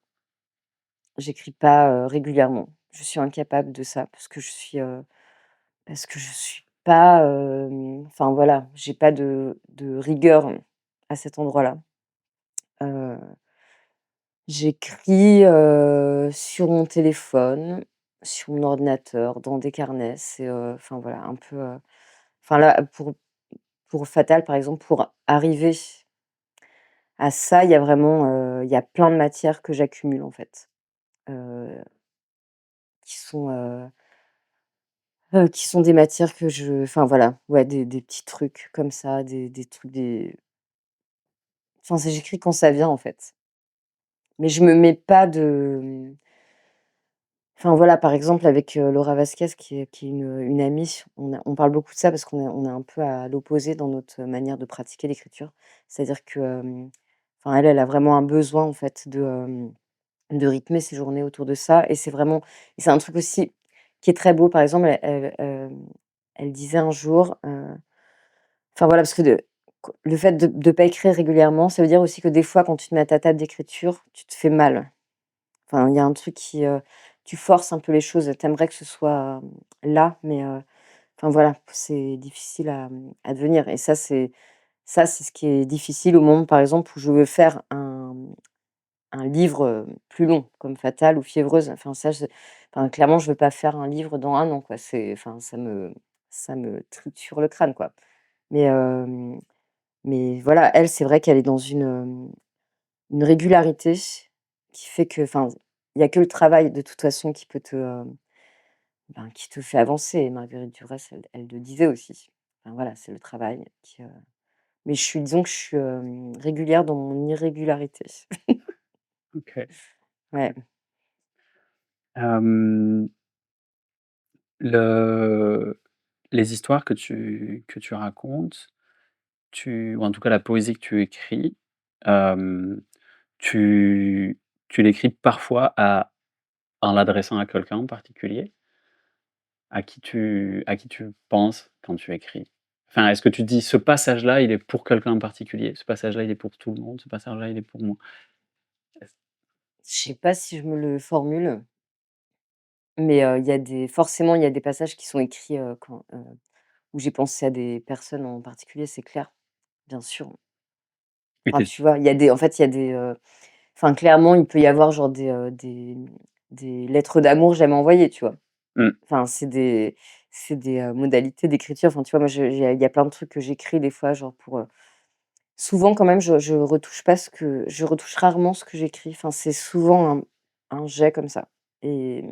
J'écris pas, régulièrement. Je suis incapable de ça parce que je suis pas, enfin voilà, j'ai pas de rigueur à cet endroit-là. Heu, J'écris, sur mon téléphone, sur mon ordinateur, dans des carnets. Enfin voilà, un peu, enfin là, pour Fatal, par exemple, pour arriver à ça, il y a plein de matières que j'accumule, en fait, heu, qui sont, qui sont des matières que enfin voilà, ouais, des petits trucs comme ça, des trucs, enfin, j'écris quand ça vient, en fait. Mais je me mets pas enfin voilà, par exemple avec, Laura Vasquez qui est une amie, on parle beaucoup de ça parce qu'on est un peu à l'opposé dans notre manière de pratiquer l'écriture. C'est-à-dire que, enfin elle a vraiment un besoin en fait de rythmer ses journées autour de ça, et c'est un truc aussi qui est très beau. Par exemple, elle disait un jour, enfin voilà, parce que le fait de pas écrire régulièrement, ça veut dire aussi que des fois quand tu te mets à ta table d'écriture, tu te fais mal. Enfin, il y a un truc tu forces un peu les choses, tu aimerais que ce soit, là, mais, enfin voilà, c'est difficile à devenir, et ça, c'est ce qui est difficile au moment, par exemple, où je veux faire un livre, plus long comme Fatal ou Fiévreuse. Enfin ça je enfin clairement je veux pas faire un livre dans 1 an quoi. C'est enfin ça me triture le crâne quoi. Mais mais voilà, elle c'est vrai qu'elle est dans une régularité qui fait que enfin, il y a que le travail de toute façon qui peut te, ben, qui te fait avancer et Marguerite Duras, elle le disait aussi. Enfin voilà, c'est le travail qui, mais je suis disons que je suis, régulière dans mon irrégularité. OK. Ouais. Hem, le les histoires que tu racontes, ou en tout cas la poésie que tu écris, hem, tu tu l'écris parfois en l'adressant à quelqu'un en particulier? À qui tu penses quand tu écris? Enfin, est-ce que tu dis: «Ce passage-là, il est pour quelqu'un en particulier, ce passage-là, il est pour tout le monde, ce passage-là, il est pour moi»? Est-ce Je sais pas si je me le formule, mais il y a des forcément, il y a des passages qui sont écrits, où j'ai pensé à des personnes en particulier, c'est clair, bien sûr. oui, Enfin, tu vois? Il y a des en fait, il y a des, enfin, clairement, il peut y avoir genre des lettres d'amour jamais envoyées, tu vois? mmh, Enfin, c'est des modalités d'écriture. Enfin, tu vois, moi, je il y a plein de trucs que j'écris des fois, genre pour, souvent quand même, je retouche pas ce que je retouche rarement ce que j'écris. Enfin, c'est souvent un jet comme ça et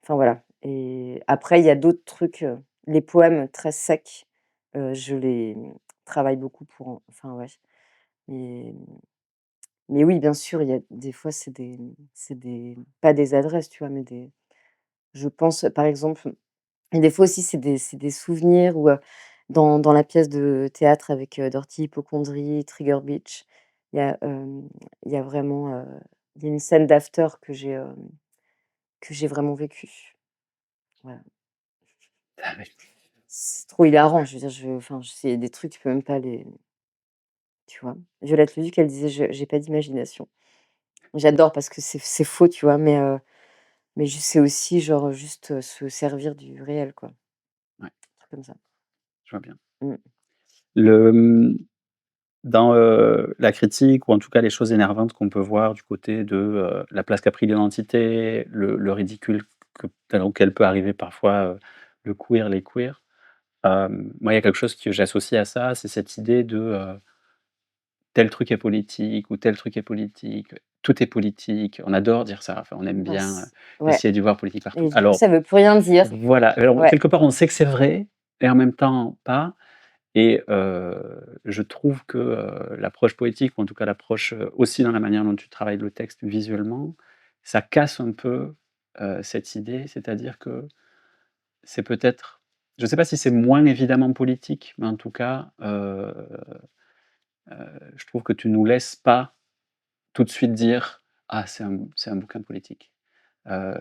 enfin voilà et après il y a d'autres trucs, les poèmes très secs, je les, travaille beaucoup pour en enfin ouais, mais mais oui, bien sûr, il y a des fois, c'est des pas des adresses, tu vois? Mais des je pense, par exemple et des fois aussi, c'est des souvenirs ou, dans la pièce de théâtre avec, Dorothy Hypocondrie, Trigger Beach, il y a, il y a vraiment, il y a une scène d'after que j'ai vraiment vécue. Voilà. ah oui, C'est trop hilarant, je veux dire, enfin, c'est des trucs, tu peux même pas les tu vois? Violette Leduc, elle disait: «J'ai pas d'imagination». J'adore parce que c'est faux, tu vois? Mais je sais aussi genre, juste, se servir du réel, quoi. Un ouais, truc comme ça. je vois bien. Mmh. Le, dans, la critique ou en tout cas les choses énervantes qu'on peut voir du côté de, la place qu'a pris l'identité, le ridicule auquel peut arriver parfois, le queer, les queers, moi il y a quelque chose que j'associe à ça, c'est cette idée de, tel truc est politique ou tel truc est politique, tout est politique. On adore dire ça, enfin on aime Ouais, bien, ouais essayer d'y voir politique partout. et du coup, Alors ça veut plus rien dire. voilà, alors Ouais. quelque part on sait que c'est vrai et en même temps pas. Et je trouve que, l'approche poétique ou en tout cas l'approche, aussi dans la manière dont tu travailles le texte visuellement, ça casse un peu, cette idée. C'est-à-dire que c'est peut-être, je ne sais pas si c'est moins évidemment politique, mais en tout cas, je trouve que tu nous laisses pas tout de suite dire: «Ah c'est un bouquin politique». Heu,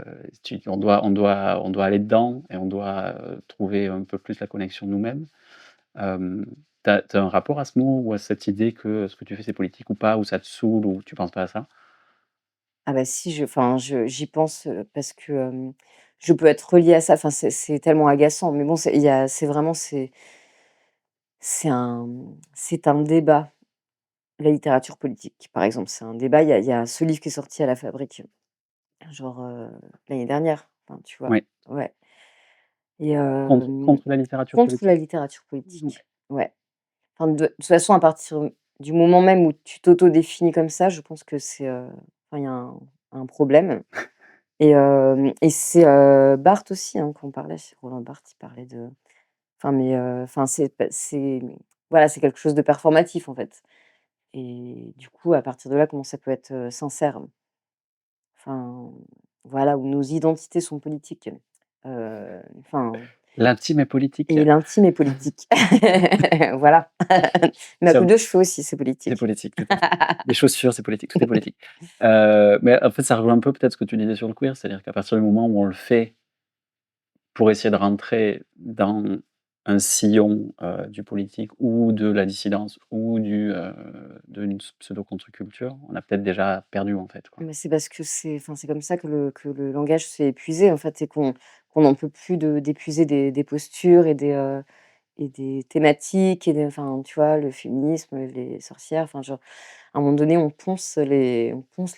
on doit aller dedans et on doit, trouver un peu plus la connexion nous-mêmes. Hem, tu un rapport à ce mot ou à cette idée que ce que tu fais, c'est politique ou pas, ou ça te saoule ou tu penses pas à ça? Ah bah si, enfin, j'y pense, parce que, je peux être reliée à ça. Enfin, c'est tellement agaçant, mais bon, c'est vraiment c'est un débat, la littérature politique, par exemple. C'est un débat, il y a ce livre qui est sorti à la Fabrique, genre, l'année dernière, enfin, tu vois? Oui, Ouais et contre la littérature contre la politique? littérature OK. politique. Ouais. Enfin, de toute façon, à partir du moment même où tu t'auto-définis comme ça, je pense que enfin, il y a un problème et c'est, Barthes aussi, hein, qu'on parlait. Roland Barthes, il parlait de enfin, mais enfin, voilà, c'est quelque chose de performatif, en fait et du coup, à partir de là, comment ça peut être, sincère? Enfin, voilà, où nos identités sont politiques. Enfin L'intime est politique? et l'intime est politique. Voilà. Ma C'est coupe un de cheveux aussi, c'est c'est politique. politique, tout à fait. Les chaussures, c'est politique, tout est politique. Mais en fait, ça rejoint un peu peut-être ce que tu disais sur le queer, c'est-à-dire qu'à partir du moment où on le fait pour essayer de rentrer dans un sillon, du politique ou de la dissidence ou d'une pseudo-contre-culture, on a peut-être déjà perdu, en fait, quoi. Mais c'est parce que c'est comme ça que le langage s'est épuisé, en fait et qu'on n'en peut plus d'épuiser des postures et des thématiques et des enfin, tu vois, le féminisme, les sorcières, enfin, genre, à un moment donné, on ponce les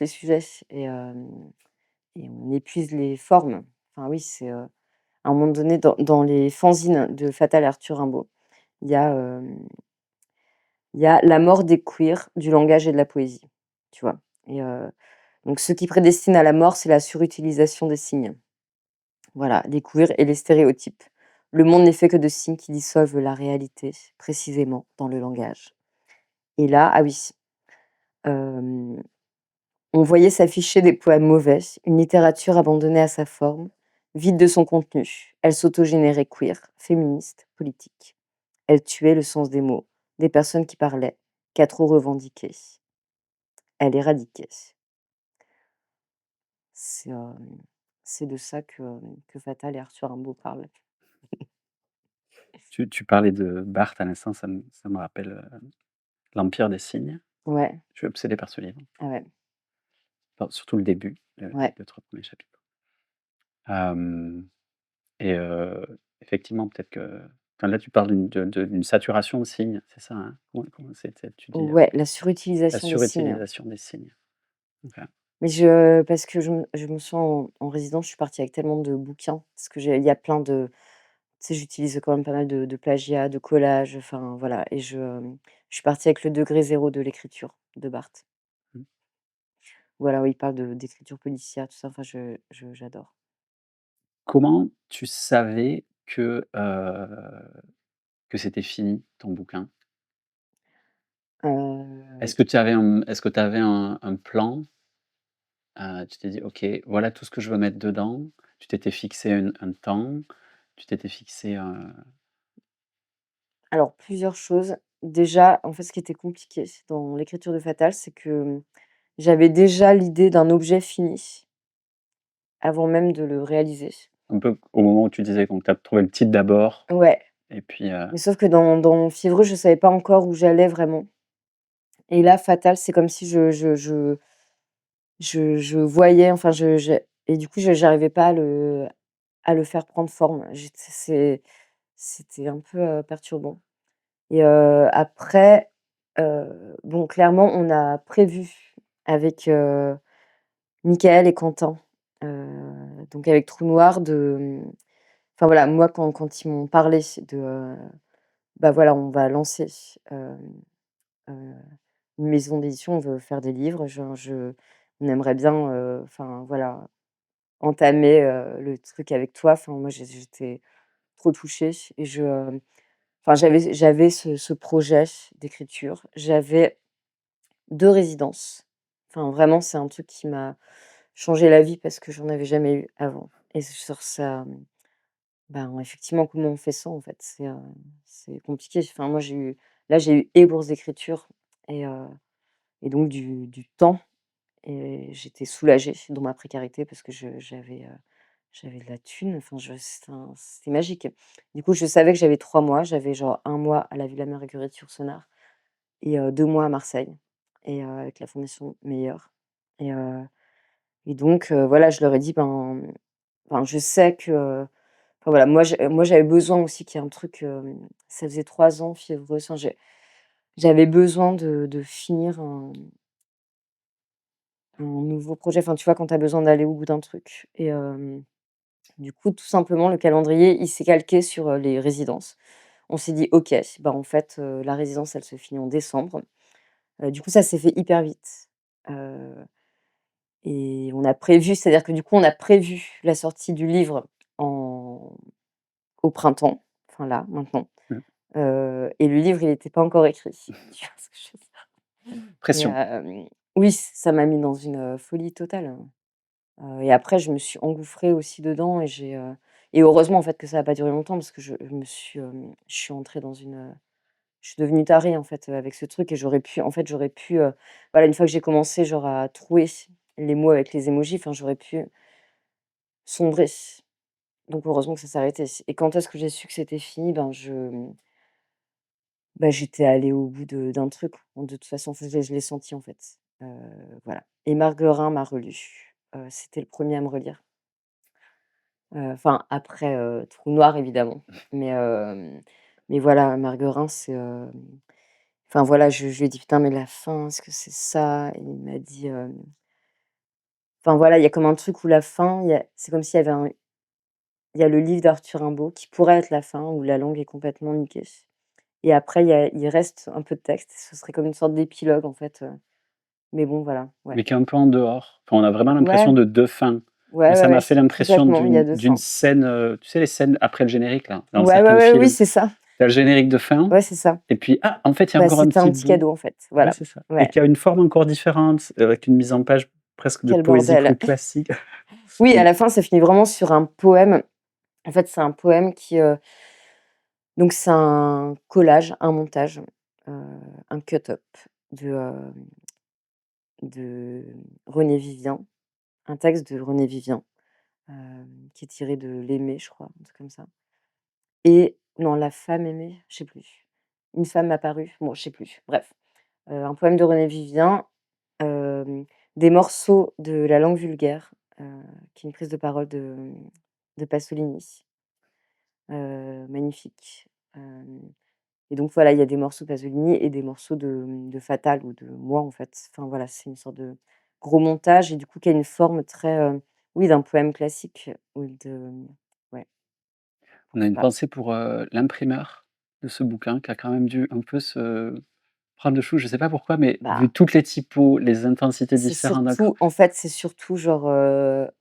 sujets et on épuise les formes. Enfin, oui, à un moment donné, dans les fanzines de Fatal et Arthur Rimbaud, il y a, il y a la mort des queers, du langage et de la poésie, tu vois? Et donc ce qui prédestine à la mort, c'est la surutilisation des signes. Voilà, les queers et les stéréotypes. Le monde n'est fait que de signes qui dissolvent la réalité, précisément dans le langage. Et là, ah oui, hem, on voyait s'afficher des poèmes mauvais, une littérature abandonnée à sa forme, vide de son contenu. Elle s'autogénérait queer, féministe, politique. Elle tuait le sens des mots, des personnes qui parlaient, qu'à trop revendiquer. Elle éradiquait. C'est, c'est de ça que Fatal et Arthur Rimbaud parlent. Tu parlais de Barthes à l'instant, ça me rappelle, L'Empire des signes. Ouais, Je suis obsédé par ce livre, ah ouais, enfin, surtout le début, les ouais. 2-3 premiers chapitres. Hem et effectivement, peut-être que enfin, là, tu parles d'une saturation de signes, c'est ça, hein? Comment tu dis, Ouais, la la surutilisation des signes. surutilisation des signes. OK. Mais parce que je me sens en résidence, je suis partie avec tellement de bouquins, parce que il y a plein de tu sais, j'utilise quand même pas mal de plagiat, de collages, enfin voilà et je suis partie avec Le degré zéro de l'écriture de Barthes. Mmh. Voilà, où il parle d'écriture policière, tout ça, enfin j'adore. Comment tu savais que c'était fini ton bouquin? Heu, Est-ce que tu avais un plan? Tu t'es dit: «OK, voilà tout ce que je veux mettre dedans». Tu t'étais fixé un temps? Tu t'étais fixé, alors plusieurs choses. Déjà, en fait, ce qui était compliqué dans l'écriture de Fatal, c'est que, j'avais déjà l'idée d'un objet fini, avant même de le réaliser. un peu au moment où tu disais donc tu as trouvé le titre d'abord Ouais. et puis, Mais sauf que dans Fiévreux, je savais pas encore où j'allais vraiment et là, Fatal, c'est comme si je voyais, enfin, je et du coup, j'arrivais pas à le faire prendre forme. C'était un peu, perturbant et après, bon, clairement, on a prévu avec, Mickaël et Quentin, donc avec Trou Noir enfin, voilà, moi, quand ils m'ont parlé bah, voilà, on va lancer, heu, une maison d'édition, on veut faire des livres, on aimerait bien, enfin voilà, entamer, le truc avec toi. Enfin moi j'étais trop touchée et enfin j'avais ce projet d'écriture. J'avais 2 résidences. Enfin vraiment c'est un truc qui m'a changé la vie parce que j'en avais jamais eu avant et sur ça, ben, effectivement comment on fait ça en fait? C'est compliqué. Enfin moi j'ai eu et bourse d'écriture et heu et donc du temps et j'étais soulagée dans ma précarité parce que j'avais de la thune, enfin c'était magique. Du coup, je savais que j'avais 3 mois, j'avais genre un mois à la Villa Marguerite sur Sonars et 2 mois à Marseille et avec la fondation Meilleur et donc voilà, je leur ai dit: «Ben, enfin, je sais que» enfin voilà, moi j'avais besoin aussi qu'il y ait un truc, ça faisait 3 ans, fiévreux, enfin j'avais besoin de finir un nouveau projet, enfin, tu vois, quand tu as besoin d'aller au bout d'un truc et du coup, tout simplement, le calendrier, il s'est calqué sur, les résidences. On s'est dit: «OK, bah, en fait, la résidence, elle se finit en décembre». Du coup, ça s'est fait hyper vite, heu et on a prévu c'est-à-dire que, du coup, on a prévu la sortie du livre en au printemps, enfin là, maintenant, mmh, et le livre, il était pas encore écrit. Tu vois ce que je veux dire? Et pression. oui, ça m'a mis dans une, folie totale. Et après je me suis engouffrée aussi dedans et heureusement en fait que ça a pas duré longtemps parce que je suis entrée dans je suis devenue tarée en fait, avec ce truc et j'aurais pu, voilà, une fois que j'ai commencé genre à trouer les mots avec les émojis, enfin j'aurais pu sombrer. Donc heureusement que ça s'est arrêté et quand est-ce que j'ai su que c'était fini? Ben j'étais allée au bout d'un truc. De toute façon, je l'ai senti en fait, voilà et Marguerin m'a relue. C'était le premier à me relire. Enfin après, Trou noir évidemment, mais Mais voilà, Marguerin, c'est, enfin voilà, je lui ai dit: «Putain, mais la fin, est-ce que c'est ça?» Et il m'a dit, enfin voilà, il y a comme un truc où la fin, c'est comme s'il y avait il y a le livre d'Arthur Rimbaud qui pourrait être la fin, où la langue est complètement niquée et après il reste un peu de texte. Ce serait comme une sorte d'épilogue en fait, mais bon voilà, ouais. Mais qui est un peu en dehors. Enfin, on a vraiment Ouais, l'impression de 2 fins. Moi, ouais, ouais, ça ouais, m'a fait l'impression complètement, il y a 2 d'une fins. scène, tu sais les scènes après le générique là, dans Ouais, ouais, certains ouais, oui, films? c'est ça. Tu as le générique de fin Ouais, c'est ça. et puis, ah, en fait, il y a Bah, encore un c'était petit un petit bout. cadeau en fait, Ouais, voilà. c'est ça et Ouais, qui a une forme encore différente, avec une mise en page presque de quel poésie bordel. plus classique. Oui, à Mmh. la fin, ça finit vraiment sur un poème. En fait, c'est un poème qui, donc c'est un collage, un montage, heu, un cut-up de, de René Vivien, un texte de René Vivien, qui est tiré de «L'Aimé», je crois, un truc comme ça et non, «La femme aimée», je sais plus. «Une femme apparue», bon, je sais plus, bref. Un poème de René Vivien, hem, des morceaux de La langue vulgaire, qui est une prise de parole de Pasolini, magnifique, et donc voilà, il y a des morceaux de Pasolini et des morceaux de Fatal ou de moi, en fait. Enfin voilà, c'est une sorte de gros montage et du coup qui a une forme très, oui, d'un poème classique ou de ouais, On a une voilà. pensée pour, l'imprimeur de ce bouquin qui a quand même dû un peu se prendre le chou, je sais pas pourquoi, mais vu Bah, toutes les typos, les intensités c'est différentes d'encre. surtout en fait, c'est surtout genre,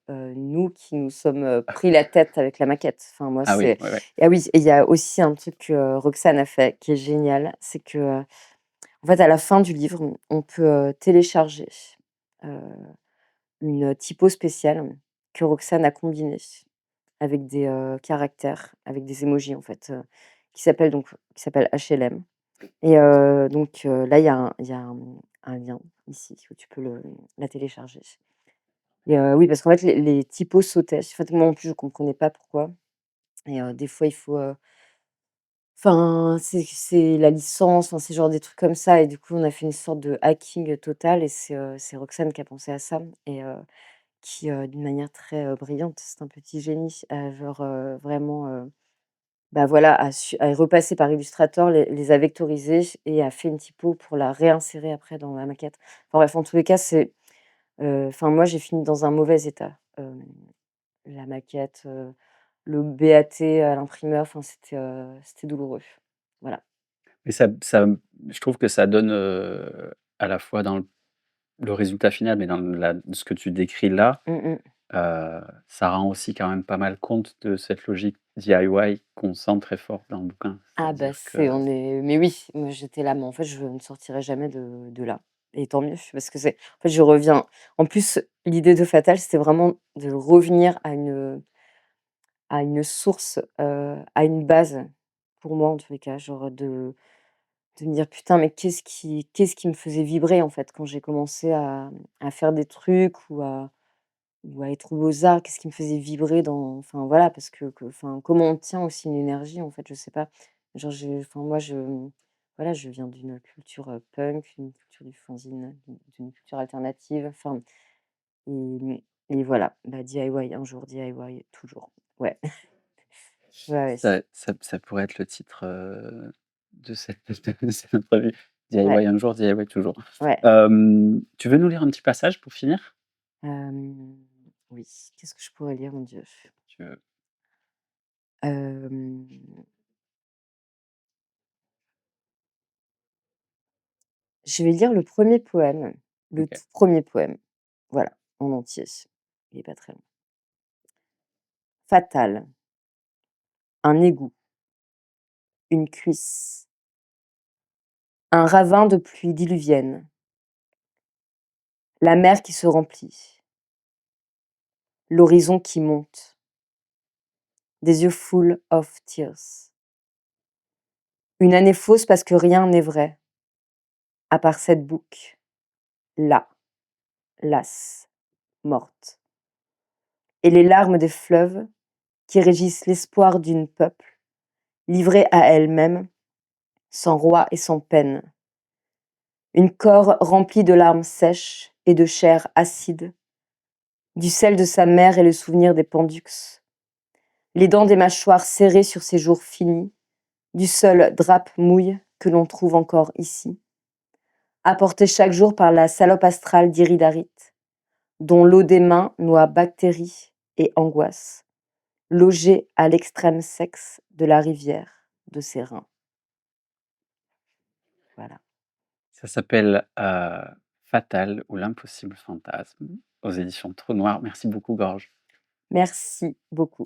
nous qui nous sommes, pris la tête avec la maquette. Enfin moi, Ah oui, c'est ouais, ouais. ah oui et il y a aussi un truc que Roxane a fait qui est génial, c'est que, en fait, à la fin du livre, on peut, télécharger, heu, une typo spéciale que Roxane a combinée avec des, caractères, avec des emojis en fait, qui s'appelle HLM et donc là, il y a un lien ici où tu peux la télécharger et oui, parce qu'en fait, les typos sautaient. En fait, moi, en plus, je comprenais pas pourquoi et des fois, il faut, enfin, c'est la licence, enfin, c'est genre des trucs comme ça et du coup, on a fait une sorte de hacking total et c'est Roxane qui a pensé à ça et qui, d'une manière très, brillante, c'est un petit génie, genre, vraiment, bah, voilà, a repassé par Illustrator, les a vectorisés et a fait une typo pour la réinsérer après dans la maquette. Enfin bref, en tous les cas, c'est, enfin moi, j'ai fini dans un mauvais état, la maquette, le BAT à l'imprimeur, enfin c'était douloureux. Voilà. Mais ça je trouve que ça donne, à la fois dans le résultat final, mais dans ce que tu décris là, Mmh mh. ça rend aussi quand même pas mal compte de cette logique DIY qu'on sent très fort dans le bouquin. Ah bah, C'est-à-dire que c'est on est mais oui, moi j'étais là, mais en fait, je ne sortirai jamais de là et tant mieux parce que c'est en fait, je reviens en plus, l'idée de Fatal, c'était vraiment de revenir à une source, à une base, pour moi en tous les cas, genre de me dire: «Putain, mais qu'est-ce qui me faisait vibrer en fait quand j'ai commencé à faire des trucs ou à être aux beaux-arts? Qu'est-ce qui me faisait vibrer dans» enfin voilà, parce que enfin, comment on tient aussi une énergie en fait, je sais pas. Genre enfin moi voilà, je viens d'une culture, punk, d'une culture du fanzine, d'une culture alternative, enfin et voilà, bah, DIY un jour, DIY toujours. Ouais. Ouais, ouais. ça pourrait être le titre, de cette de cette entrevue. Ouais, DIY un jour, DIY toujours. ouais. Tu veux nous lire un petit passage pour finir? Oui, qu'est-ce que je pourrais lire, mon Dieu? Tu veux? Hem, je vais lire le premier poème, le OK. tout premier poème, voilà, en entier. Il est pas très long. Fatal, un égout, une cuisse, un ravin de pluie diluvienne, la mer qui se remplit, l'horizon qui monte, des yeux full of tears. Une année fausse parce que rien n'est vrai, à part cette boucle, là, lasse, morte. Et les larmes des fleuves qui régissent l'espoir d'une peuple, livrée à elle-même, sans roi et sans peine. Une corps remplie de larmes sèches et de chair acide, du sel de sa mère et le souvenir des pendux, les dents des mâchoires serrées sur ses jours finis, du seul drape mouille que l'on trouve encore ici, apporté chaque jour par la salope astrale d'Iridarit, dont l'eau des mains noie bactéries et angoisses, logée à l'extrême sexe de la rivière de ses reins. Voilà. Ça s'appelle, Fatal ou l'impossible fantasme aux éditions Trou Noir. Merci beaucoup Gorge. Merci beaucoup.